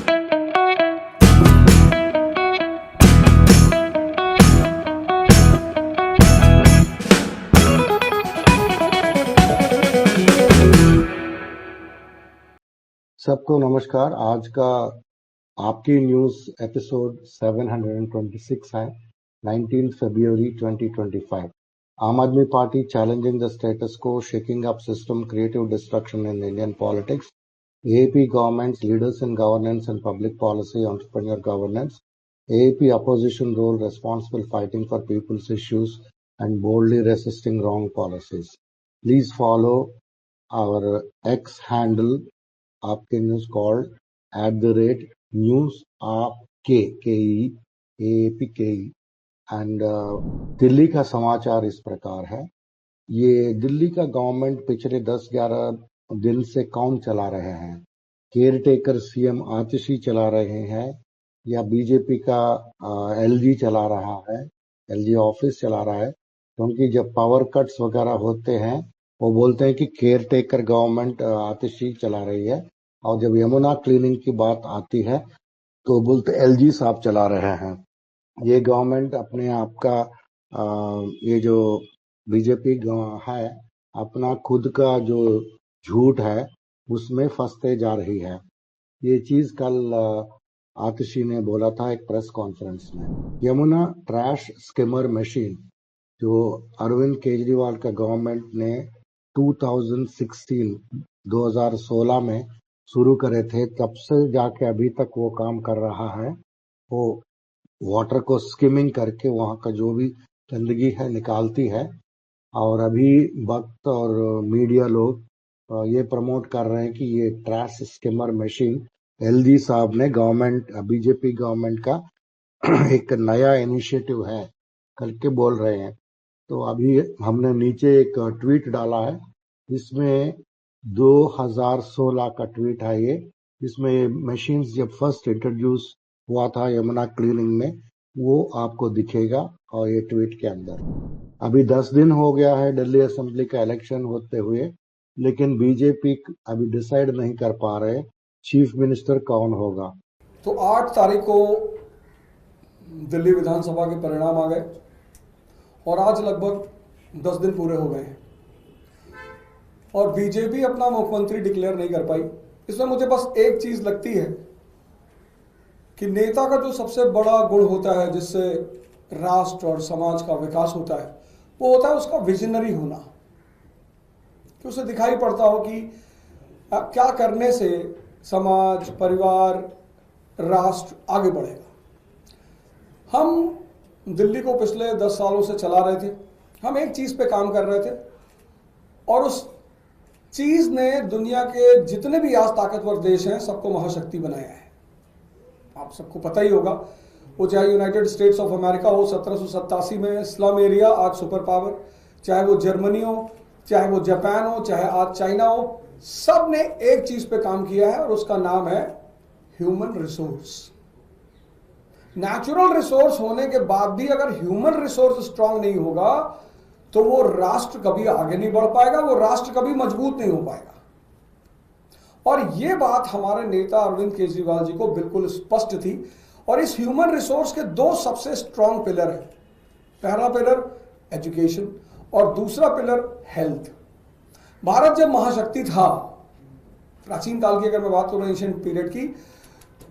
सबको नमस्कार। आज का आपकी न्यूज एपिसोड 726 है, 19 फरवरी 2025। आम आदमी party challenging the status quo, shaking up system, creative destruction in Indian politics. AAP government's leaders in governance and public policy, entrepreneur governance. AAP opposition role, responsible fighting for people's issues and boldly resisting wrong policies. Please follow our X handle आपके news called @news आपके KEAPKE and Delhi का समाचार इस प्रकार है। ये दिल्ली का government पिछले 10-11 दिन से कौन चला रहे हैं? केयर टेकर सीएम आतिशी चला रहे हैं या बीजेपी का LG चला रहा है, LG ऑफिस चला रहा है? क्योंकि जब पावर कट्स वगैरह होते हैं वो बोलते हैं कि केयर टेकर गवर्नमेंट आतिशी चला रही है, और जब यमुना क्लीनिंग की बात आती है तो बोलते LG साहब चला रहे हैं। ये गवर्नमेंट अपने आप का ये जो बीजेपी है अपना खुद का जो झूठ है उसमें फंसते जा रही है। ये चीज कल आतिशी ने बोला था एक प्रेस कॉन्फ्रेंस में। यमुना ट्रैश स्किमर मशीन जो अरविंद केजरीवाल का गवर्नमेंट ने 2016 में शुरू करे थे, तब से जाके अभी तक वो काम कर रहा है। वो वाटर को स्किमिंग करके वहां का जो भी गंदगी है निकालती है, और अभी वक्त और मीडिया लोग ये प्रमोट कर रहे हैं कि ये ट्रैश स्किमर मशीन LG साहब ने गवर्नमेंट बीजेपी गवर्नमेंट का एक नया इनिशिएटिव है करके बोल रहे हैं। तो अभी हमने नीचे एक ट्वीट डाला है, इसमें 2016 का ट्वीट है ये। इसमें मशीन्स जब फर्स्ट इंट्रोड्यूस हुआ था यमुना क्लीनिंग में वो आपको दिखेगा, और ये ट्वीट के अंदर। अभी 10 दिन हो गया है दिल्ली असेंबली का इलेक्शन होते हुए, लेकिन बीजेपी अभी डिसाइड नहीं कर पा रहे चीफ मिनिस्टर कौन होगा। तो 8 तारीख को दिल्ली विधानसभा के परिणाम आ गए और आज लगभग 10 दिन पूरे हो गए हैं और बीजेपी अपना मुख्यमंत्री डिक्लेयर नहीं कर पाई। इसमें मुझे बस एक चीज लगती है कि नेता का जो सबसे बड़ा गुण होता है जिससे राष्ट्र और समाज का विकास होता है वो होता है उसका विजनरी होना, कि उसे दिखाई पड़ता हो कि क्या करने से समाज, परिवार, राष्ट्र आगे बढ़ेगा। हम दिल्ली को पिछले 10 सालों से चला रहे थे, हम एक चीज पे काम कर रहे थे और उस चीज ने दुनिया के जितने भी आज ताकतवर देश हैं सबको महाशक्ति बनाया है। आप सबको पता ही होगा, वो चाहे यूनाइटेड स्टेट्स ऑफ अमेरिका हो 1787 में, स्लम एरिया आज सुपर पावर, चाहे वो जर्मनी हो, चाहे वो जापान हो, चाहे आज चाइना हो, सब ने एक चीज पे काम किया है और उसका नाम है ह्यूमन रिसोर्स। नेचुरल रिसोर्स होने के बाद भी अगर ह्यूमन रिसोर्स स्ट्रांग नहीं होगा तो वो राष्ट्र कभी आगे नहीं बढ़ पाएगा, वो राष्ट्र कभी मजबूत नहीं हो पाएगा। और ये बात हमारे नेता अरविंद केजरीवाल जी को बिल्कुल स्पष्ट थी। और इस ह्यूमन रिसोर्स के 2 सबसे स्ट्रांग पिलर हैं। पहला पिलर एजुकेशन और दूसरा पिलर हेल्थ। भारत जब महाशक्ति था, प्राचीन काल की अगर मैं बात करूं एंशिएंट पीरियड की,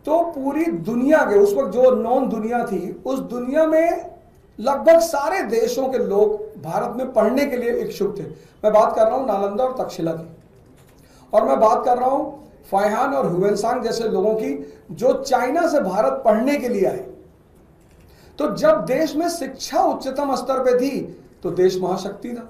तो पूरी दुनिया के उस वक्त जो नॉन दुनिया थी उस दुनिया में लगभग सारे देशों के लोग भारत में पढ़ने के लिए इच्छुक थे। मैं बात कर रहा हूं नालंदा और तक्षशिला की, और मैं बात कर रहा हूं फाइहान और ह्यूएनसांग जैसे लोगों की जो चाइना से भारत पढ़ने के लिए आए। तो जब देश में शिक्षा उच्चतम स्तर पे थी तो देश महाशक्ति था।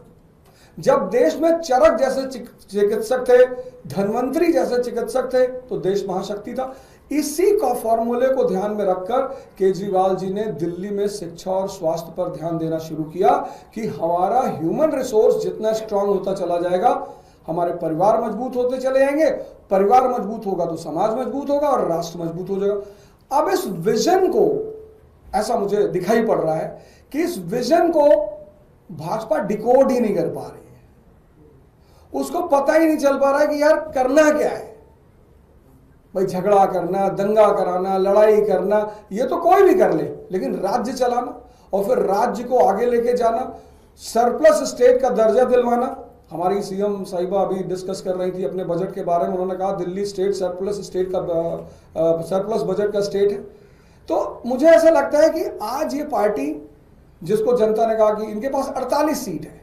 जब देश में चरक जैसे चिकित्सक थे, धन्वंतरी जैसे चिकित्सक थे, तो देश महाशक्ति था। इसी का फॉर्मूले को ध्यान में रखकर केजरीवाल जी ने दिल्ली में शिक्षा और स्वास्थ्य पर ध्यान देना शुरू किया कि हमारा ह्यूमन रिसोर्स जितना स्ट्रांग होता चला जाएगा हमारे परिवार मजबूत होते चले जाएंगे, परिवार मजबूत होगा तो समाज मजबूत होगा और राष्ट्र मजबूत हो जाएगा। अब इस विजन को, ऐसा मुझे दिखाई पड़ रहा है कि इस विजन को भाजपा डिकोड ही नहीं कर पा रही है। उसको पता ही नहीं चल पा रहा है कि यार करना क्या है। भाई झगड़ा करना, दंगा कराना, लड़ाई करना, ये तो कोई भी कर ले, लेकिन राज्य चलाना और फिर राज्य को आगे लेके जाना, सरप्लस स्टेट का दर्जा दिलवाना। हमारी सीएम साहिबा अभी डिस्कस कर रही थी अपने बजट के बारे में, उन्होंने कहा दिल्ली स्टेट सरप्लस बजट का स्टेट है। तो मुझे ऐसा लगता है कि आज ये पार्टी, जिसको जनता ने कहा कि इनके पास 48 सीट है,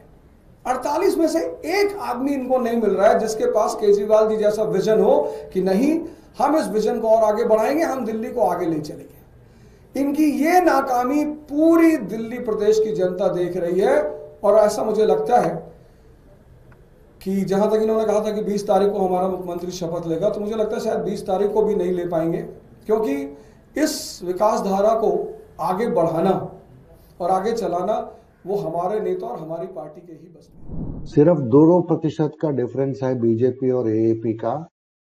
48 में से एक आदमी इनको नहीं मिल रहा है जिसके पास केजरीवाल जी जैसा विजन हो कि नहीं, हम इस विजन को और आगे बढ़ाएंगे, हम दिल्ली को आगे ले चलेंगे। इनकी ये नाकामी पूरी दिल्ली प्रदेश की जनता देख रही है। और ऐसा मुझे लगता है कि जहां तक इन्होंने कहा था कि 20 तारीख को हमारा मुख्यमंत्री शपथ लेगा, तो मुझे लगता है शायद 20 तारीख को भी नहीं ले पाएंगे, क्योंकि इस विकास धारा को आगे बढ़ाना और आगे चलाना वो हमारे नेता और हमारी पार्टी के ही बस में। सिर्फ 2% का डिफरेंस है बीजेपी और एएपी का,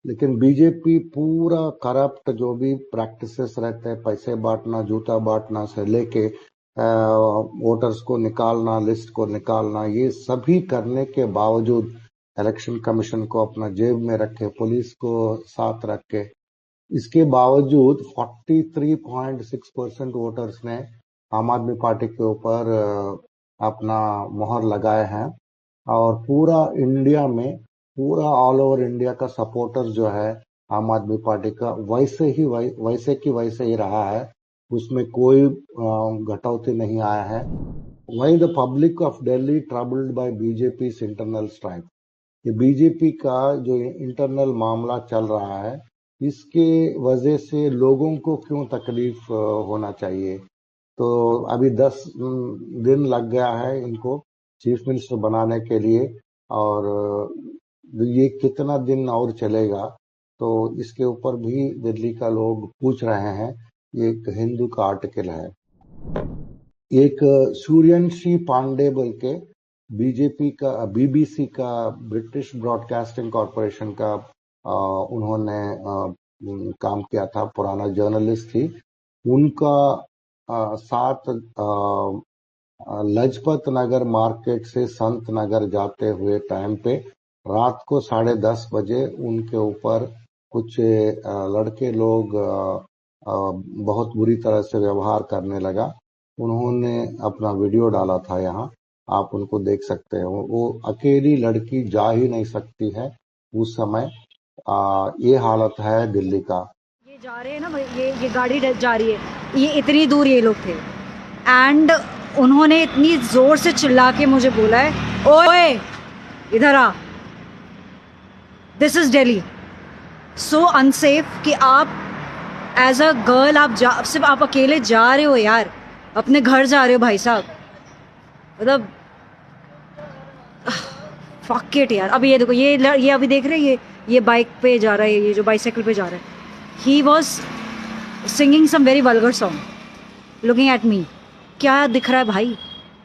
लेकिन बीजेपी पूरा करप्ट जो भी प्रैक्टिसेस रहते हैं, पैसे बांटना, जूता बांटना से लेके वोटर्स को निकालना, लिस्ट को निकालना, ये सभी करने के बावजूद इलेक्शन कमीशन को अपना जेब में रखे, पुलिस को साथ रखे, इसके बावजूद 43.6% वोटर्स ने आम आदमी पार्टी के ऊपर अपना मोहर लगाए हैं। और पूरा इंडिया में, पूरा ऑल ओवर इंडिया का सपोर्टर जो है आम आदमी पार्टी का वैसे ही रहा है, उसमें कोई घटौती नहीं आया है। वही the public of Delhi troubled by BJP internal strike, ये बीजेपी का जो इंटरनल मामला चल रहा है, इसके वजह से लोगों को क्यों तकलीफ होना चाहिए। तो अभी 10 दिन लग गया है इनको चीफ मिनिस्टर बनाने के लिए, और ये कितना दिन और चलेगा, तो इसके ऊपर भी दिल्ली का लोग पूछ रहे हैं। ये एक हिंदू का आर्टिकल है, एक सूर्यवंशी पांडे बोल के बीजेपी का, बीबीसी का, ब्रिटिश ब्रॉडकास्टिंग कॉरपोरेशन का उन्होंने काम किया था, पुराना जर्नलिस्ट थी, उनका साथ लजपत नगर मार्केट से संत नगर जाते हुए टाइम पे रात को 10:30 बजे उनके ऊपर कुछ लड़के लोग बहुत बुरी तरह से व्यवहार करने लगा। उन्होंने अपना वीडियो डाला था, यहाँ आप उनको देख सकते हैं। वो अकेली लड़की जा ही नहीं सकती है उस समय। ये हालत है दिल्ली का। ये जा रहे हैं ना, ये गाड़ी जा रही है, ये इतनी दूर ये लोग थे, एंड उन्होंने इतनी जोर से चिल्ला के मुझे बोला है, ओए इधर आ, this is Delhi, so unsafe कि आप एज अ गर्ल सिर्फ आप अकेले जा रहे हो यार, अपने घर जा रहे हो भाई साहब, मतलब फक इट यार। अभी ये देखो, ये अभी देख रहे हैं, ये बाइक पे जा रहा है, ये जो बाइसाइकिल पे जा रहा है, he was singing some very vulgar song, looking at me. क्या दिख रहा है भाई,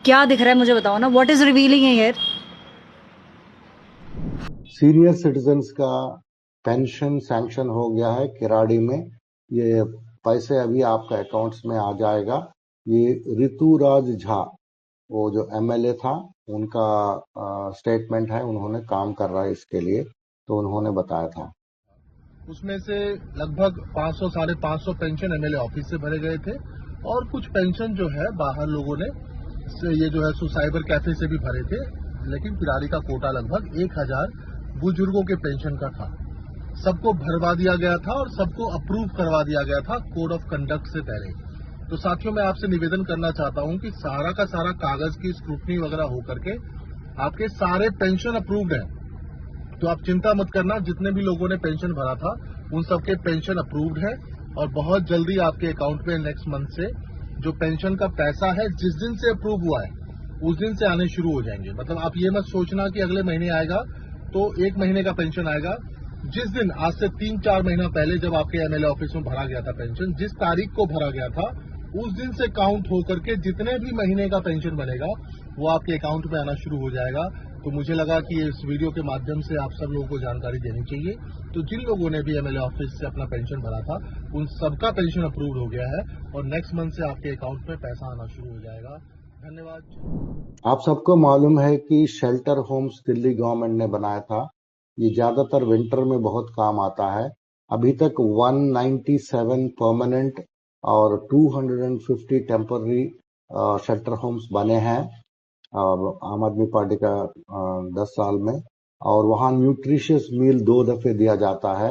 क्या दिख रहा है मुझे बताओ ना, what is revealing here. Senior citizens का पेंशन सैंक्शन हो गया है किराड़ी में, ये पैसे अभी आपका अकाउंट्स में आ जाएगा। ये ऋतुराज झा, वो जो एमएलए था, उनका स्टेटमेंट है, उन्होंने काम कर रहा है इसके लिए, तो उन्होंने बताया था। उसमें से लगभग 500 550 पेंशन एमएलए ऑफिस से भरे गए थे, और कुछ पेंशन जो है बाहर लोगों ने ये जो है साइबर कैफे से भी भरे थे। लेकिन किराड़ी का कोटा लगभग 1000 बुजुर्गों के पेंशन का था, सबको भरवा दिया गया था और सबको अप्रूव करवा दिया गया था कोड ऑफ कंडक्ट से पहले। तो साथियों, मैं आपसे निवेदन करना चाहता हूं कि सारा का सारा कागज की स्क्रूटनी वगैरह होकर के आपके सारे पेंशन अप्रूव्ड है, तो आप चिंता मत करना। जितने भी लोगों ने पेंशन भरा था उन सबके पेंशन अप्रूव्ड है, और बहुत जल्दी आपके अकाउंट में नेक्स्ट मंथ से जो पेंशन का पैसा है, जिस दिन से अप्रूव हुआ है उस दिन से आने शुरू हो जाएंगे। मतलब आप ये मत सोचना कि अगले महीने आएगा, तो 1 महीने का पेंशन आएगा। जिस दिन, आज से 3-4 महीना पहले जब आपके एमएलए ऑफिस में भरा गया था पेंशन, जिस तारीख को भरा गया था उस दिन से काउंट होकर के जितने भी महीने का पेंशन बनेगा वो आपके अकाउंट में आना शुरू हो जाएगा। तो मुझे लगा कि इस वीडियो के माध्यम से आप सब लोगों को जानकारी देनी चाहिए। तो जिन लोगों ने भी एमएलए ऑफिस से अपना पेंशन भरा था उन सबका पेंशन अप्रूव्ड हो गया है, और नेक्स्ट मंथ से आपके अकाउंट में पैसा आना शुरू हो जाएगा। धन्यवाद। आप सबको मालूम है कि शेल्टर होम्स दिल्ली गवर्नमेंट ने बनाया था, ये ज्यादातर विंटर में बहुत काम आता है। अभी तक 197 परमानेंट और 250 टेम्पररी शेल्टर होम्स बने हैं आम आदमी पार्टी का 10 साल में। और वहाँ न्यूट्रिशियस मील 2 दफे दिया जाता है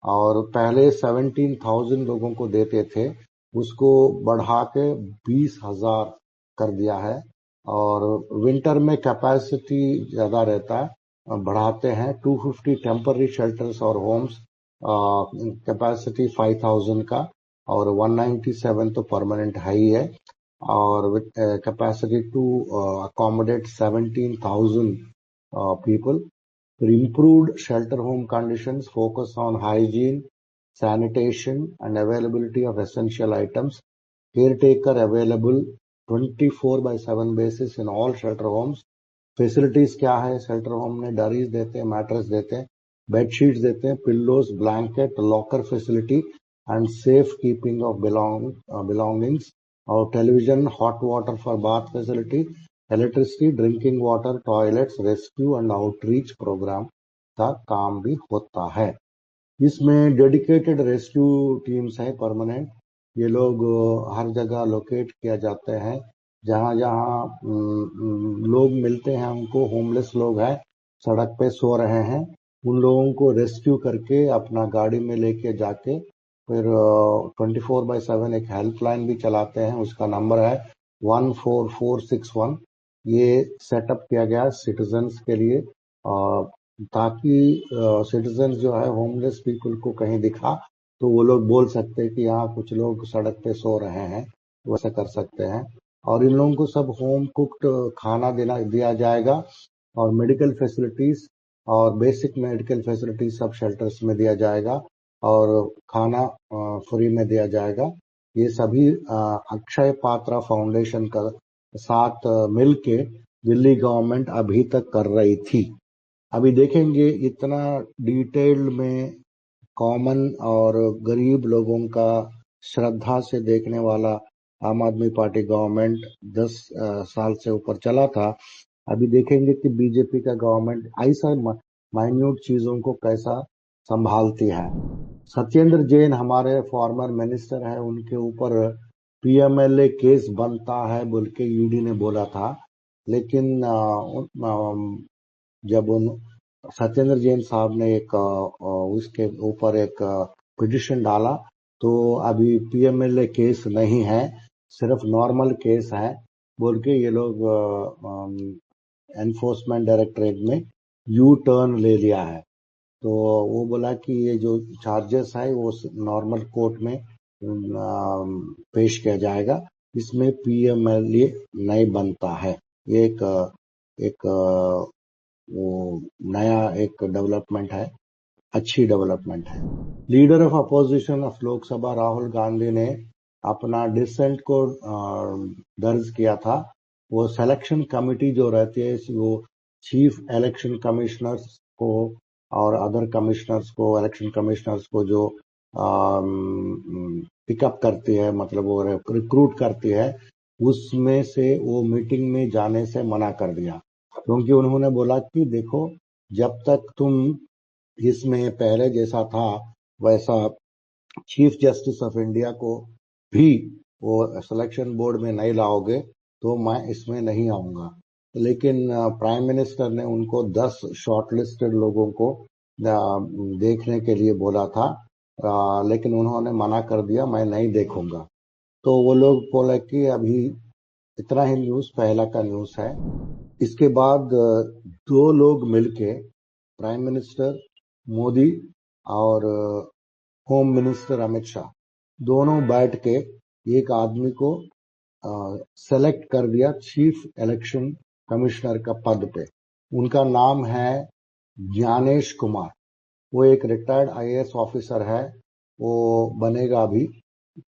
और पहले 17,000 लोगों को देते थे, उसको बढ़ा के 20,000 कर दिया है। और विंटर में कैपेसिटी ज्यादा रहता है, बढ़ाते हैं 250 टेम्पररी शेल्टर्स और होम्स, कैपेसिटी 5,000 का, और 197 तो परमानेंट है ही है, और with capacity to accommodate 17,000 people. For improved shelter home conditions, focus on hygiene, sanitation, and availability of essential items. Caretaker available 24/7 basis in all shelter homes. Facilities क्या है shelter home में? डरीज देते हैं, मैट्रेस देते हैं, बेडशीट्स देते हैं, pillows, blanket, locker facility and safekeeping of belongings, और television, hot water for bath facility, electricity, drinking water, toilets, rescue and outreach program का काम भी होता है। इसमें डेडिकेटेड रेस्क्यू टीम्स हैं परमानेंट, ये लोग हर जगह लोकेट किया जाते हैं जहां जहां लोग मिलते हैं उनको, होमलेस लोग हैं, सड़क पे सो रहे हैं, उन लोगों को रेस्क्यू करके अपना गाड़ी में लेके जाके फिर 24/7 एक हेल्पलाइन भी चलाते हैं, उसका नंबर है 14461। ये सेटअप किया गया सिटीजन्स के लिए, ताकि सिटीजन्स जो है होमलेस पीपल को कहीं दिखा तो वो लोग बोल सकते हैं कि यहाँ कुछ लोग सड़क पे सो रहे हैं, वैसा कर सकते हैं। और इन लोगों को सब होम कुक्ड खाना दिया जाएगा, और मेडिकल फैसिलिटीज और बेसिक मेडिकल फैसिलिटीज सब शेल्टर्स में दिया जाएगा, और खाना फ्री में दिया जाएगा। ये सभी अक्षय पात्रा फाउंडेशन का साथ मिलके दिल्ली गवर्नमेंट अभी तक कर रही थी। अभी देखेंगे इतना डिटेल्ड में कॉमन और गरीब लोगों का श्रद्धा से देखने वाला आम आदमी पार्टी गवर्नमेंट 10 साल से ऊपर चला था। अभी देखेंगे कि बीजेपी का गवर्नमेंट ऐसा माइन्यूट चीजों को कैसा संभालती है। सत्येंद्र जैन हमारे फॉर्मर मिनिस्टर है, उनके ऊपर पीएमएलए केस बनता है बोल के ईडी ने बोला था, लेकिन जब सत्येंद्र जैन साहब ने एक उसके ऊपर एक पिटिशन डाला तो अभी पीएमएलए केस नहीं है, सिर्फ नॉर्मल केस है बोल के ये लोग एनफोर्समेंट डायरेक्टरेट में यू टर्न ले लिया है। तो वो बोला कि ये जो चार्जेस है वो नॉर्मल कोर्ट में पेश किया जाएगा, इसमें पीएमएलए नहीं बनता है। ये एक वो नया एक डेवलपमेंट है, अच्छी डेवलपमेंट है। Leader of opposition of Lok Sabha Rahul Gandhi ने अपना डिसेंट को दर्ज किया था। वो सिलेक्शन कमेटी जो रहती है वो चीफ इलेक्शन कमिश्नर्स को और अदर कमिश्नर्स को, इलेक्शन कमिश्नर्स को जो पिकअप करती है, मतलब वो रिक्रूट करती है, उसमें से वो मीटिंग में जाने से मना कर दिया, क्योंकि उन्होंने बोला कि देखो जब तक तुम इसमें पहले जैसा था वैसा चीफ जस्टिस ऑफ इंडिया को भी वो सिलेक्शन बोर्ड में नहीं लाओगे तो मैं इसमें नहीं आऊंगा। लेकिन प्राइम मिनिस्टर ने उनको 10 शॉर्टलिस्टेड लोगों को देखने के लिए बोला था, लेकिन उन्होंने मना कर दिया, मैं नहीं देखूंगा। तो वो लोग बोले कि अभी इतना ही न्यूज पहला का न्यूज है। इसके बाद 2 लोग मिलके, प्राइम मिनिस्टर मोदी और होम मिनिस्टर अमित शाह, दोनों बैठ के एक आदमी को सेलेक्ट कर दिया चीफ इलेक्शन कमिश्नर का पद पे। उनका नाम है ज्ञानेश कुमार। वो एक रिटायर्ड आईएएस ऑफिसर है, वो बनेगा अभी।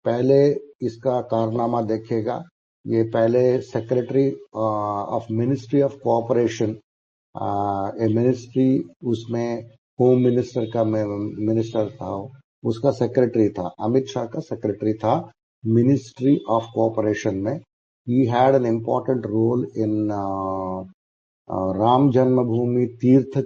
पहले इसका कारनामा देखेगा, ये पहले secretary of ministry of cooperation, A ministry, उसमें होम मिनिस्टर का मिनिस्टर था, उसका सेक्रेटरी था, अमित शाह का सेक्रेटरी था मिनिस्ट्री ऑफ कोऑपरेशन में। He had an important role in Ram Janmabhoomi Teerth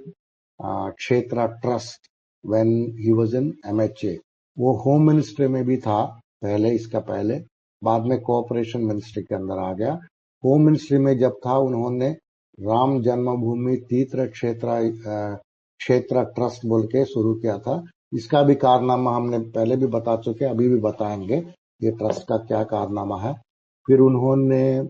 Kshetra trust when he was in MHA। वो होम मिनिस्ट्री में भी था पहले, इसका पहले, बाद में कोऑपरेशन मिनिस्ट्री के अंदर आ गया। होम मिनिस्ट्री में जब था, उन्होंने राम जन्मभूमि तीर्थ क्षेत्र ट्रस्ट बोल के शुरू किया था। इसका भी कारनामा हमने पहले भी बता चुके, अभी भी बताएंगे ये ट्रस्ट का क्या कारनामा है। फिर उन्होंने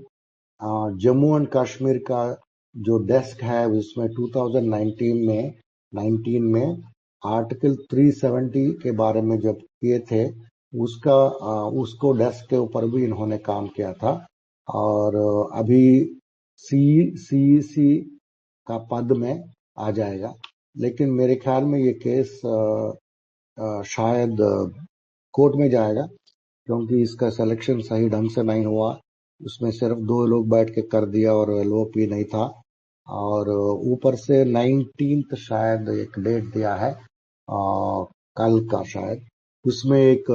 जम्मू एंड कश्मीर का जो डेस्क है उसमें 2019 में आर्टिकल 370 के बारे में जब किए थे, उसको डेस्क के ऊपर भी इन्होंने काम किया था। और अभी CEC का पद में आ जाएगा, लेकिन मेरे ख्याल में ये केस शायद कोर्ट में जाएगा, क्योंकि इसका सिलेक्शन सही ढंग से नहीं हुआ। उसमें सिर्फ 2 लोग बैठ के कर दिया और LOP नहीं था। और ऊपर से 19 शायद एक डेट दिया है कल का शायद, उसमें एक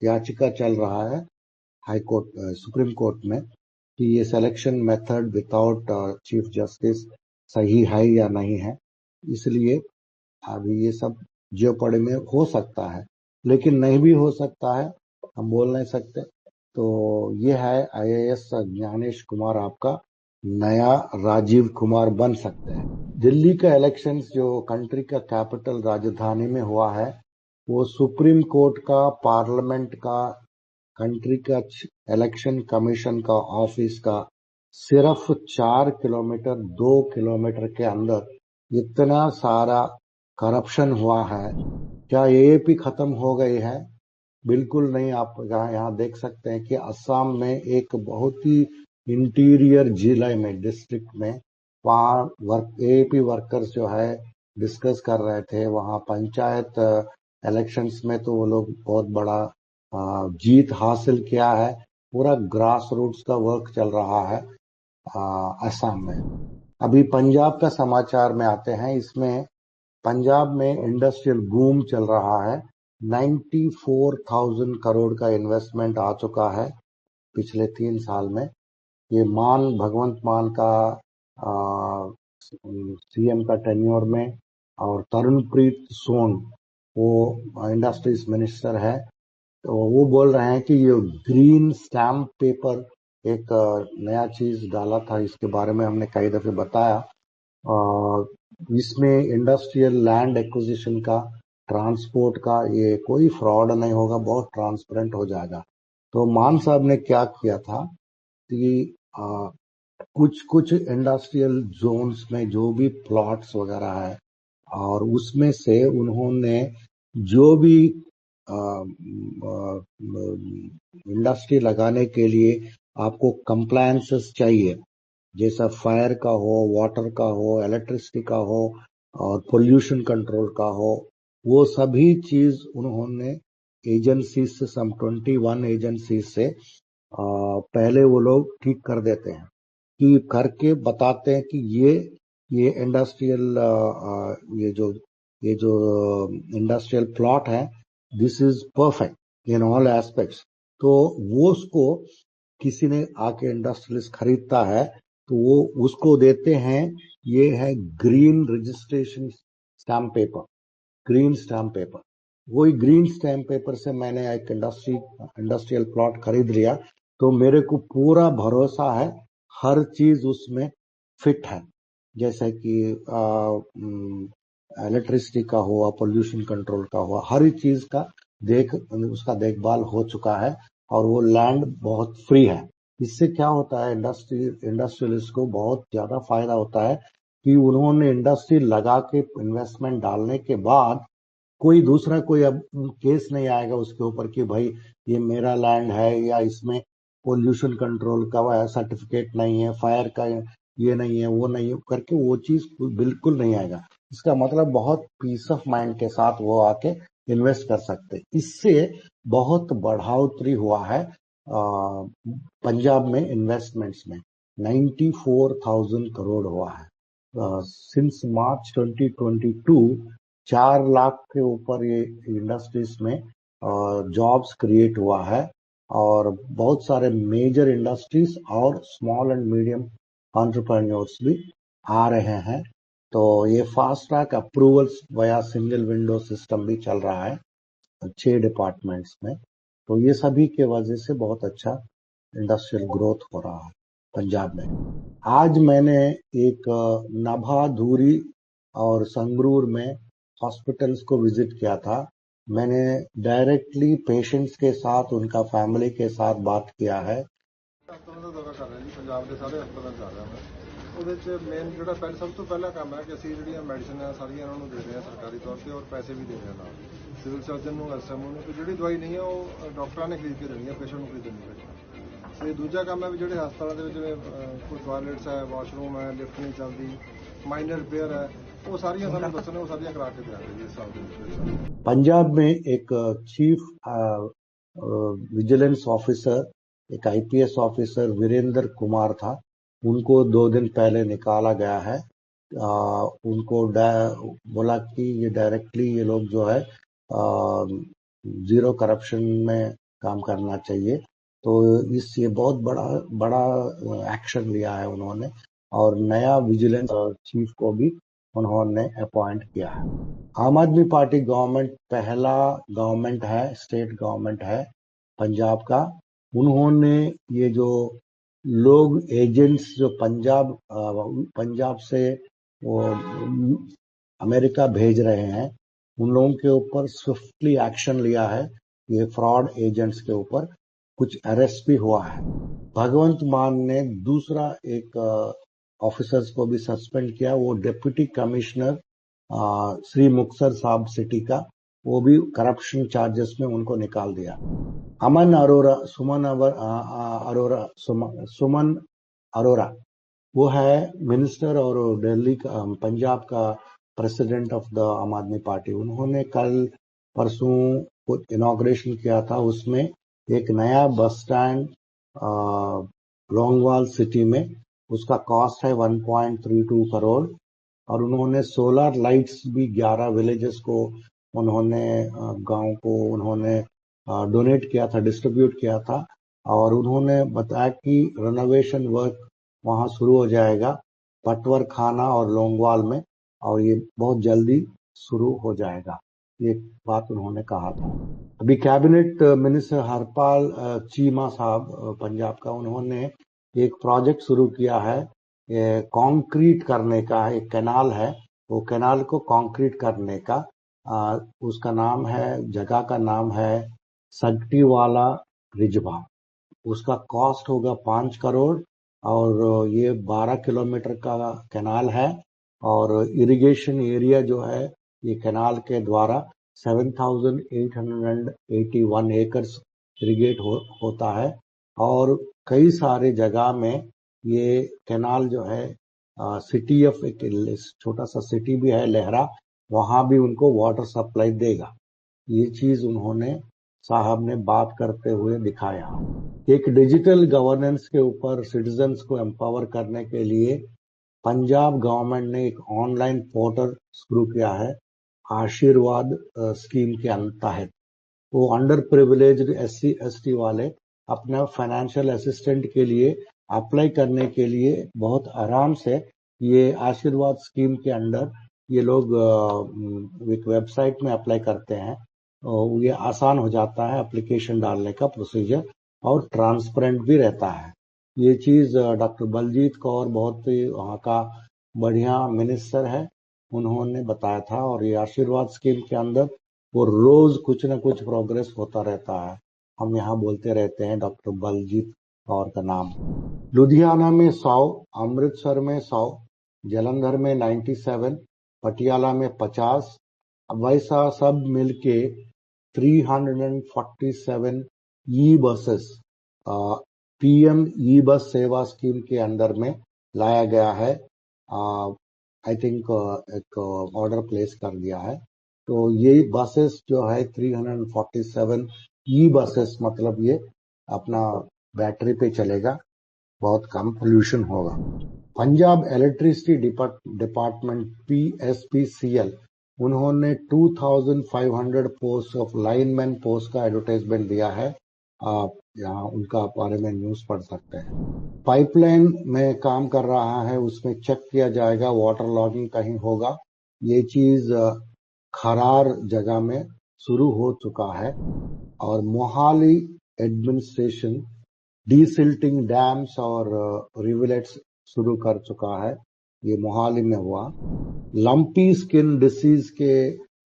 याचिका चल रहा है हाई कोर्ट, सुप्रीम कोर्ट में, कि ये selection method without chief justice सही है या नहीं है। इसलिए अभी ये सब जेओपर्डी में हो सकता है, लेकिन नहीं भी हो सकता है, हम बोल नहीं सकते। तो ये है IAS ज्ञानेश कुमार आपका नया राजीव कुमार बन सकते हैं। दिल्ली का इलेक्शंस जो कंट्री का कैपिटल राजधानी में हुआ है, वो सुप्रीम कोर्ट का, पार्लियामेंट का, कंट्री का इलेक्शन कमीशन का ऑफिस का सिर्फ 4 किलोमीटर 2 किलोमीटर के अंदर इतना सारा करप्शन हुआ है। क्या AAP खत्म हो गई है? बिल्कुल नहीं। आप यहाँ देख सकते हैं कि असम में एक बहुत ही इंटीरियर जिले में, डिस्ट्रिक्ट में, वहाँ AAP वर्कर्स जो है डिस्कस कर रहे थे। वहाँ पंचायत इलेक्शंस में तो वो लोग बहुत बड़ा जीत हासिल किया है। पूरा ग्रास रूट्स का वर्क चल रहा है असम में। अभी पंजाब का समाचार में आते हैं। इसमें पंजाब में इंडस्ट्रियल बूम चल रहा है। 94,000 करोड़ का इन्वेस्टमेंट आ चुका है पिछले 3 साल में। ये भगवंत मान का CM का टेन्योर में, और तरुणप्रीत सोन वो इंडस्ट्रीज मिनिस्टर है, तो वो बोल रहे हैं कि ये ग्रीन स्टैम्प पेपर एक नया चीज डाला था, इसके बारे में हमने कई दफे बताया। इसमें इंडस्ट्रियल लैंड एक्विजिशन का, ट्रांसपोर्ट का, ये कोई फ्रॉड नहीं होगा, बहुत ट्रांसपेरेंट हो जाएगा। तो मान साहब ने क्या किया था कि कुछ इंडस्ट्रियल जोन्स में जो भी प्लॉट्स वगैरह है, और उसमें से उन्होंने जो भी इंडस्ट्री लगाने के लिए आपको कंप्लायंसेस चाहिए, जैसा फायर का हो, वाटर का हो, इलेक्ट्रिसिटी का हो, और पोल्यूशन कंट्रोल का हो, वो सभी चीज उन्होंने एजेंसी से, सम 21 एजेंसी से पहले वो लोग ठीक कर देते हैं, कि करके बताते हैं कि ये इंडस्ट्रियल ये जो इंडस्ट्रियल प्लॉट है, this is perfect in all aspects. तो वो उसको किसी ने आके इंडस्ट्रियलिस्ट खरीदता है तो वो उसको देते हैं, ये है green registration stamp paper, green stamp paper. वही ग्रीन स्टैम्प पेपर से मैंने एक इंडस्ट्रियल प्लॉट खरीद लिया, तो मेरे को पूरा भरोसा है हर चीज उसमें फिट है, जैसे कि इलेक्ट्रिसिटी का हुआ, पोल्यूशन कंट्रोल का हुआ, हर चीज का उसका देखभाल हो चुका है, और वो लैंड बहुत फ्री है। इससे क्या होता है, इंडस्ट्रियलिस्ट को बहुत ज्यादा फायदा होता है कि उन्होंने इंडस्ट्री लगा के इन्वेस्टमेंट डालने के बाद कोई दूसरा कोई अब केस नहीं आएगा उसके ऊपर कि भाई ये मेरा लैंड है, या इसमें पोल्यूशन कंट्रोल का सर्टिफिकेट नहीं है, फायर का ये नहीं है, वो नहीं है करके, वो चीज बिल्कुल नहीं आएगा। इसका मतलब बहुत पीस ऑफ माइंड के साथ वो आके इन्वेस्ट कर सकते। इससे बहुत बढ़ोतरी हुआ है पंजाब में इन्वेस्टमेंट्स में, 94,000 करोड़ हुआ है। सिंस मार्च 2022 4 लाख के ऊपर ये इंडस्ट्रीज में जॉब्स क्रिएट हुआ है, और बहुत सारे मेजर इंडस्ट्रीज और स्मॉल एंड मीडियम एंटरप्रेन्योर्स भी आ रहे हैं तो ये फास्ट ट्रैक अप्रूवल्स वया सिंगल विंडो सिस्टम भी चल रहा है 6 डिपार्टमेंट्स में। तो ये सभी के वजह से बहुत अच्छा इंडस्ट्रियल ग्रोथ हो रहा है पंजाब में। आज मैंने एक नाभा, धूरी और संगरूर में हॉस्पिटल्स को विजिट किया था। मैंने डायरेक्टली पेशेंट्स के साथ, उनका फैमिली के साथ बात किया है। ਹਸਪਤਾਲਾਂ ਦਾ ਦੌਰਾ ਕਰ ਰਿਹਾ ਜੀ, ਪੰਜਾਬ ਦੇ ਸਾਰੇ ਹਸਪਤਾਲ ਜਾ ਰਿਹਾ ਮੈਂ। ਉਹਦੇ 'ਚ ਮੇਨ ਜਿਹੜਾ ਸਭ ਤੋਂ ਪਹਿਲਾ ਕੰਮ ਹੈ ਕਿ ਅਸੀਂ ਜਿਹੜੀਆਂ ਮੈਡੀਸਨ ਆ ਸਾਰੀਆਂ ਉਹਨਾਂ ਨੂੰ ਦੇ ਰਹੇ ਹਾਂ ਸਰਕਾਰੀ ਤੌਰ ਤੇ, ਔਰ ਪੈਸੇ ਵੀ ਦੇ ਰਹੇ ਹਾਂ ਨਾਲ ਸਿਵਲ ਸਰਜਨ ਨੂੰ, ਐਸਐਮਓ ਨੂੰ, ਕਿ ਜਿਹੜੀ ਦਵਾਈ ਨਹੀਂ ਹੈ ਉਹ ਡਾਕਟਰਾਂ ਨੇ ਖਰੀਦ ਕੇ ਦੇਣੀ ਹੈ, ਪੇਸ਼ੈਂਟ ਨੂੰ ਖਰੀਦਣੀ ਪੈਣੀ। ਤੇ ਦੂਜਾ ਕੰਮ ਹੈ ਵੀ ਜਿਹੜੇ ਹਸਪਤਾਲਾਂ ਦੇ ਵਿੱਚ ਜਿਵੇਂ ਕੋਈ ਟਾਇਲਟਸ ਹੈ, ਵਾਸ਼ਰੂਮ ਹੈ, ਲਿਫਟ ਨਹੀਂ ਚੱਲਦੀ, ਮਾਈਨਰ ਰਿਪੇਅਰ ਹੈ, ਉਹ ਸਾਰੀਆਂ ਸਾਨੂੰ ਦੱਸਣ, ਉਹ ਸਾਰੀਆਂ ਕਰਾ ਕੇ ਦਿਆਂਗੇ ਜੀ ਇਸ ਸਾਲ ਦੇ ਵਿੱਚ। पंजाब में एक चीफ विजिलेंस ऑफिसर, एक आईपीएस ऑफिसर वीरेंद्र कुमार था, उनको 2 दिन पहले निकाला गया है। उनको बोला कि ये डायरेक्टली ये लोग जो है जीरो करप्शन में काम करना चाहिए। तो ये बहुत बड़ा एक्शन लिया है उन्होंने, और नया विजिलेंस चीफ को भी उन्होंने अपॉइंट किया है। आम आदमी पार्टी गवर्नमेंट पहला गवर्नमेंट है, स्टेट गवर्नमेंट है पंजाब का। उन्होंने ये जो लोग एजेंट्स जो पंजाब से वो अमेरिका भेज रहे हैं, उन लोगों के ऊपर स्विफ्टली एक्शन लिया है। ये फ्रॉड एजेंट्स के ऊपर कुछ अरेस्ट भी हुआ है। भगवंत मान ने दूसरा एक ऑफिसर्स को भी सस्पेंड किया, वो डिप्टी कमिश्नर श्री मुक्तसर साहब सिटी का, वो भी करप्शन चार्जेस में उनको निकाल दिया। सुमन अरोरा वो है मिनिस्टर और दिल्ली का, पंजाब का प्रेसिडेंट ऑफ द आम आदमी पार्टी। उन्होंने कल परसों कुछ इनॉग्रेशन किया था। उसमें एक नया बस स्टैंड लोंगवाल सिटी में, उसका कॉस्ट है 1.32 करोड़, और उन्होंने सोलर लाइट्स भी 11 विलेजेस को उन्होंने गांव को उन्होंने डोनेट किया था, डिस्ट्रीब्यूट किया था। और उन्होंने बताया कि रेनोवेशन वर्क वहां शुरू हो जाएगा पटवर खाना और लोंगवाल में, और ये बहुत जल्दी शुरू हो जाएगा, ये बात उन्होंने कहा था। अभी कैबिनेट मिनिस्टर हरपाल चीमा साहब पंजाब का, उन्होंने एक प्रोजेक्ट शुरू किया है कंक्रीट करने का। एक कैनाल है, वो कैनाल को कंक्रीट करने का, उसका नाम है, जगह का नाम है सगटीवाला रिजवा। उसका कॉस्ट होगा 5 करोड़, और ये 12 किलोमीटर का कैनाल है। और इरिगेशन एरिया जो है ये कैनाल के द्वारा 7,881 एकर्स इरिगेट होता है। और कई सारे जगह में ये कैनाल जो है सिटी ऑफ, एक छोटा सा सिटी भी है लहरा, वहां भी उनको वाटर सप्लाई देगा। ये चीज उन्होंने साहब ने बात करते हुए दिखाया। एक डिजिटल गवर्नेंस के ऊपर सिटीजन्स को एम्पावर करने के लिए पंजाब गवर्नमेंट ने एक ऑनलाइन पोर्टल शुरू किया है आशीर्वाद स्कीम के तहत। वो अंडर प्रिविलेज्ड SC ST वाले अपना फाइनेंशियल असिस्टेंट के लिए अप्लाई करने के लिए बहुत आराम से ये आशीर्वाद स्कीम के अंडर ये लोग एक वेबसाइट में अप्लाई करते हैं। ये आसान हो जाता है एप्लीकेशन डालने का प्रोसीजर, और ट्रांसपेरेंट भी रहता है। ये चीज डॉक्टर बलजीत कौर बहुत ही वहाँ का बढ़िया मिनिस्टर है, उन्होंने बताया था। और ये आशीर्वाद स्कीम के अंदर वो रोज कुछ न कुछ प्रोग्रेस होता रहता है। हम यहाँ बोलते रहते हैं डॉक्टर बलजीत कौर का नाम। लुधियाना में 100, अमृतसर में 100, जलंधर में 97, पटियाला में 50, वैसा सब मिलके 347 ई बसेस PM ई बस सेवा स्कीम के अंडर में लाया गया है। आई थिंक एक ऑर्डर प्लेस कर दिया है। तो ये बसेस जो है 347 ई बसेस, मतलब ये अपना बैटरी पे चलेगा, बहुत कम पोल्यूशन होगा। पंजाब इलेक्ट्रिसिटी डिपार्टमेंट PSPCL, उन्होंने 2500 पोस्ट ऑफ लाइनमैन पोस्ट का एडवर्टाइजमेंट दिया है। आप यहाँ उनका बारे में न्यूज पढ़ सकते हैं। पाइपलाइन में काम कर रहा है, उसमें चेक किया जाएगा वाटर लॉगिंग कहीं होगा। ये चीज खरार जगह में शुरू हो चुका है। और मोहाली एडमिनिस्ट्रेशन डीसिल्टिंग डैम्स और रिवलेट्स शुरू कर चुका है। ये मोहाली में हुआ। लंपी स्किन डिसीज के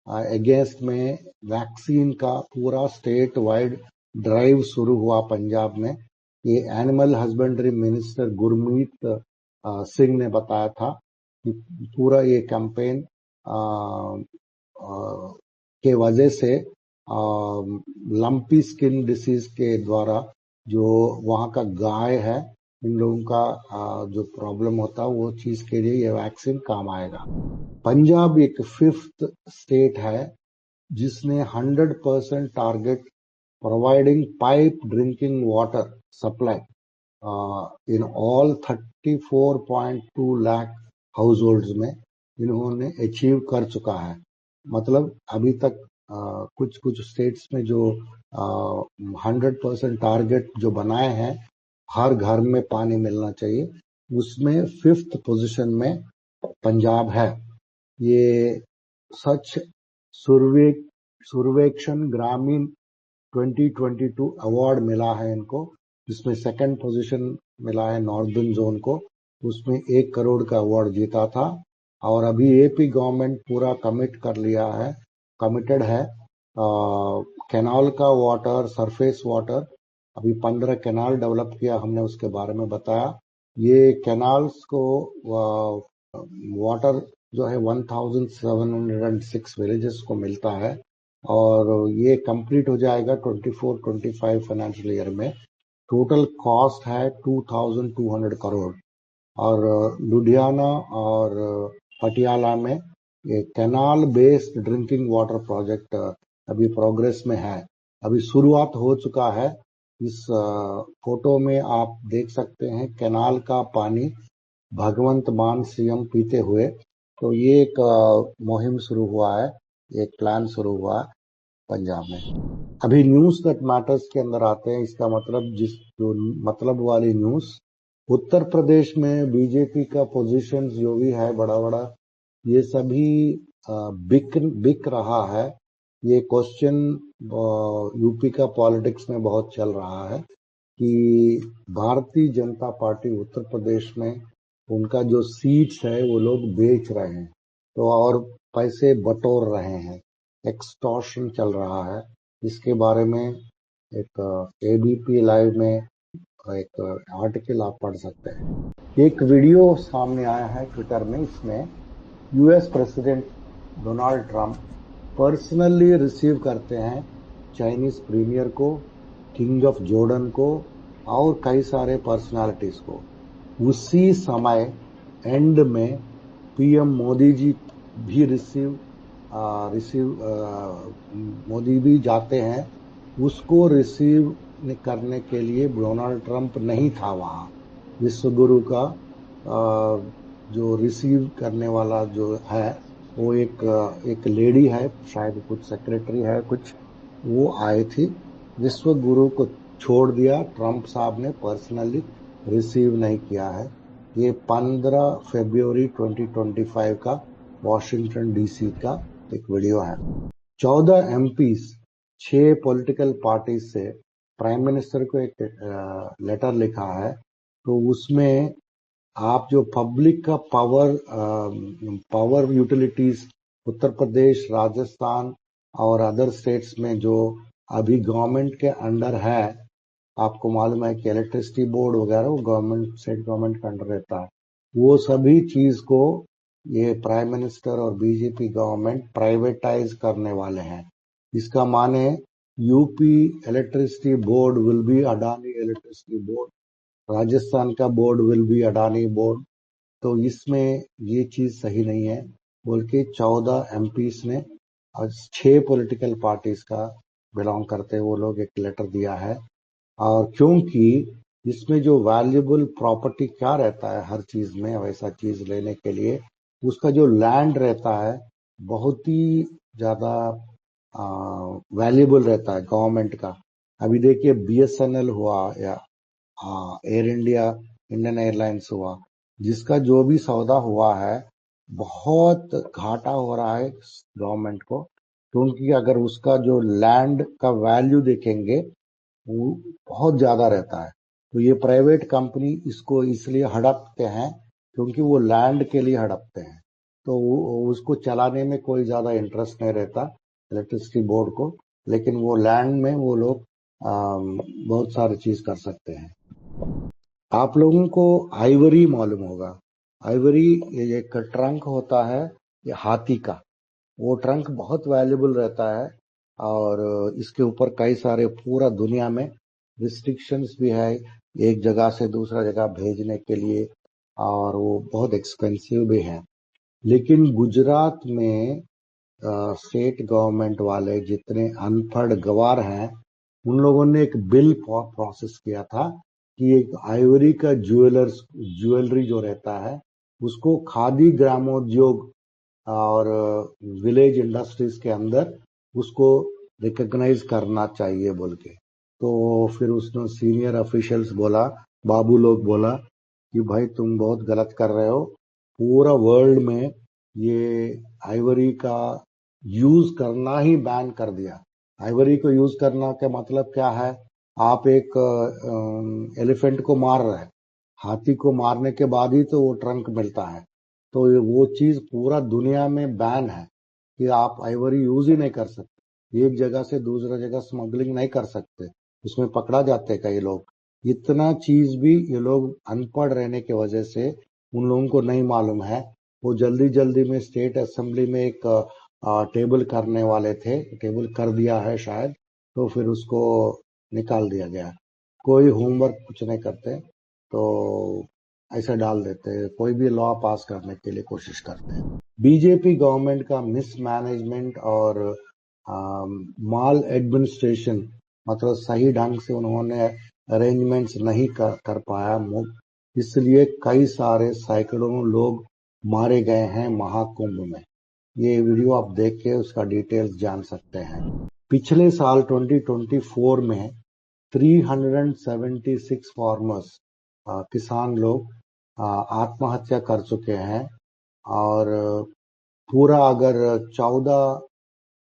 अगेंस्ट में वैक्सीन का पूरा स्टेट वाइड ड्राइव शुरू हुआ पंजाब में। ये animal husbandry minister Gurmeet Singh ने बताया था कि पूरा ये कैंपेन के वजह से लंपी स्किन डिसीज के द्वारा जो वहाँ का गाय है, इन लोगों का जो प्रॉब्लम होता है वो चीज के लिए ये वैक्सीन काम आएगा। पंजाब एक 5th स्टेट है जिसने 100% target providing pipe drinking water supply in all 34.2 lakh house holds में इन्होंने अचीव कर चुका है। मतलब अभी तक कुछ कुछ स्टेट्स में जो 100% टारगेट जो बनाए हैं, हर घर में पानी मिलना चाहिए, उसमें 5th पोजीशन में पंजाब है। ये सच सर्वेक्षण ग्रामीण 2022 अवार्ड मिला है इनको, जिसमें 2nd पोजीशन मिला है नॉर्दर्न जोन को, उसमें 1 करोड़ का अवार्ड जीता था। और अभी एपी गवर्नमेंट पूरा कमिटेड है कैनाल का वाटर, सरफेस वाटर। अभी 15 कैनाल डेवलप किया हमने, उसके बारे में बताया। ये कैनाल्स को वाटर जो है 1706 विलेजेस को मिलता है और ये कंप्लीट हो जाएगा 24-25 फाइनेंशियल ईयर में। टोटल कॉस्ट है 2200 करोड़। और लुधियाना और पटियाला में ये canal based drinking water project अभी प्रोग्रेस में है, अभी शुरुआत हो चुका है। इस फोटो में आप देख सकते हैं कैनाल का पानी भगवंत मान सीएम पीते हुए। तो ये एक मुहिम शुरू हुआ है, एक प्लान शुरू हुआ है पंजाब में। अभी न्यूज दैट मैटर्स के अंदर आते हैं। इसका मतलब जो मतलब वाली न्यूज, उत्तर प्रदेश में बीजेपी का पोजीशन जो भी है बड़ा बड़ा, ये सभी बिक रहा है। ये क्वेश्चन यूपी का पॉलिटिक्स में बहुत चल रहा है कि भारतीय जनता पार्टी उत्तर प्रदेश में उनका जो सीट्स है वो लोग बेच रहे हैं, तो और पैसे बटोर रहे हैं, एक्सटॉर्शन चल रहा है। इसके बारे में एक एबीपी लाइव में एक आर्टिकल आप पढ़ सकते हैं। एक वीडियो सामने आया है ट्विटर में, इसमें US president Donald Trump personally receive करते हैं चाइनीज प्रीमियर को, किंग ऑफ जॉर्डन को और कई सारे पर्सनालिटीज को। उसी समय एंड में पीएम मोदी जी भी मोदी भी जाते हैं। उसको रिसीव करने के लिए डोनाल्ड ट्रंप नहीं था वहाँ। विश्व गुरु का जो रिसीव करने वाला जो है वो एक लेडी है, शायद कुछ सेक्रेटरी है कुछ, वो आई थी। विश्व गुरु को छोड़ दिया, ट्रंप साहब ने पर्सनली रिसीव नहीं किया है। ये 15 फरवरी 2025 का वॉशिंगटन डीसी का एक वीडियो है। 14 एमपीज 6 पॉलिटिकल पार्टी से प्राइम मिनिस्टर को एक लेटर लिखा है। तो उसमें आप जो पब्लिक का पावर यूटिलिटीज उत्तर प्रदेश, राजस्थान और अदर स्टेट्स में जो अभी गवर्नमेंट के अंडर है, आपको मालूम है कि इलेक्ट्रिसिटी बोर्ड वगैरह वो गवर्नमेंट, स्टेट गवर्नमेंट के अंडर रहता है। वो सभी चीज को ये प्राइम मिनिस्टर और बीजेपी गवर्नमेंट प्राइवेटाइज करने वाले हैं। इसका माने UP electricity board will be Adani electricity board, Rajasthan का board will be Adani board. तो इसमें ये चीज सही नहीं है बोल के 14 एमपीज ने 6 पॉलिटिकल पार्टीज का बिलोंग करते वो लोग एक लेटर दिया है। और क्योंकि इसमें जो वैल्यूएबल प्रॉपर्टी क्या रहता है हर चीज में, वैसा चीज लेने के लिए उसका जो लैंड रहता है बहुत ही ज्यादा वैल्यूएबल रहता है गवर्नमेंट का। अभी देखिए BSNL हुआ या एयर इंडिया, इंडियन एयरलाइंस हुआ, जिसका जो भी सौदा हुआ है बहुत घाटा हो रहा है गवर्नमेंट को, क्योंकि अगर उसका जो लैंड का वैल्यू देखेंगे वो बहुत ज्यादा रहता है। तो ये प्राइवेट कंपनी इसको इसलिए हड़पते हैं क्योंकि वो लैंड के लिए हड़पते हैं, तो उसको चलाने में कोई ज्यादा इंटरेस्ट नहीं रहता इलेक्ट्रिसिटी बोर्ड को, लेकिन वो लैंड में वो लोग बहुत सारी चीज कर सकते हैं। आप लोगों को आइवरी मालूम होगा। आइवरी ये एक ट्रंक होता है, ये हाथी का, वो ट्रंक बहुत वैल्यूबल रहता है और इसके ऊपर कई सारे पूरा दुनिया में रिस्ट्रिक्शंस भी है एक जगह से दूसरा जगह भेजने के लिए, और वो बहुत एक्सपेंसिव भी है। लेकिन गुजरात में स्टेट गवर्नमेंट वाले जितने अनपढ़ गवार हैं, उन लोगों ने एक बिल प्रोसेस किया था कि एक आइवरी का ज्वेलरी जो रहता है उसको खादी ग्रामोद्योग और विलेज इंडस्ट्रीज के अंदर उसको रिकॉग्नाइज करना चाहिए बोल के। तो फिर उसने सीनियर ऑफिशियल्स बोला, बाबू लोग बोला कि भाई तुम बहुत गलत कर रहे हो, पूरा वर्ल्ड में ये आइवरी का यूज करना ही बैन कर दिया। आइवरी को यूज करना का मतलब क्या है, आप एक एलिफेंट को मार रहे हैं, हाथी को मारने के बाद ही तो वो ट्रंक मिलता है, तो वो चीज पूरा दुनिया में बैन है कि आप आइवरी यूज ही नहीं कर सकते, एक जगह से दूसरा जगह स्मगलिंग नहीं कर सकते, उसमें पकड़ा जाते कई लोग। इतना चीज भी ये लोग अनपढ़ रहने की वजह से उन लोगों को नहीं मालूम है। वो जल्दी जल्दी में स्टेट असेंबली में एक टेबल करने वाले थे, टेबल कर दिया है शायद, तो फिर उसको निकाल दिया गया। कोई होमवर्क कुछ नहीं करते, तो ऐसे डाल देते हैं, कोई भी लॉ पास करने के लिए कोशिश करते हैं। बीजेपी गवर्नमेंट का मिसमैनेजमेंट और माल एडमिनिस्ट्रेशन, मतलब सही ढंग से उन्होंने अरेंजमेंट्स नहीं कर पाया, इसलिए कई सारे सैकड़ों लोग मारे गए हैं महाकुंभ में। ये वीडियो आप देख के उसका डिटेल्स जान सकते हैं। पिछले साल 2024 में 376 फार्मर्स, किसान लोग आत्महत्या कर चुके हैं, और पूरा अगर 14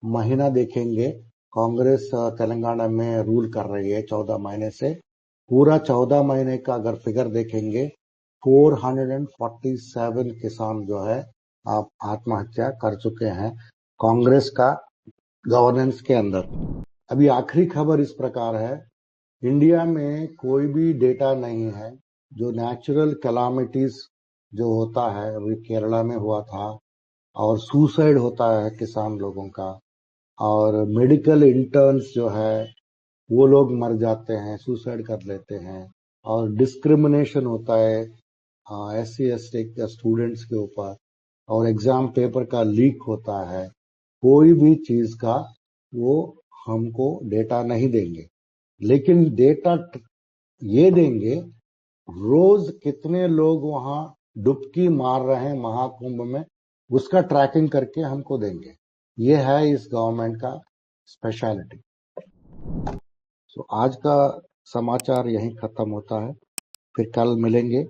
महीना देखेंगे, कांग्रेस तेलंगाना में रूल कर रही है 14 महीने से, पूरा 14 महीने का अगर फिगर देखेंगे 447 किसान जो है आप आत्महत्या कर चुके हैं कांग्रेस का गवर्नेंस के अंदर। अभी आखिरी खबर इस प्रकार है, इंडिया में कोई भी डेटा नहीं है जो नेचुरल कैलामिटीज जो होता है, अभी केरला में हुआ था, और सुसाइड होता है किसान लोगों का, और मेडिकल इंटर्न्स जो है वो लोग मर जाते हैं, सुसाइड कर लेते हैं, और डिस्क्रिमिनेशन होता है SC/ST के स्टूडेंट्स के ऊपर, और एग्जाम पेपर का लीक होता है। कोई भी चीज का वो हमको डेटा नहीं देंगे, लेकिन डेटा ये देंगे रोज कितने लोग वहां डुबकी मार रहे हैं महाकुंभ में, उसका ट्रैकिंग करके हमको देंगे। ये है इस गवर्नमेंट का स्पेशलिटी। तो आज का समाचार यहीं खत्म होता है, फिर कल मिलेंगे।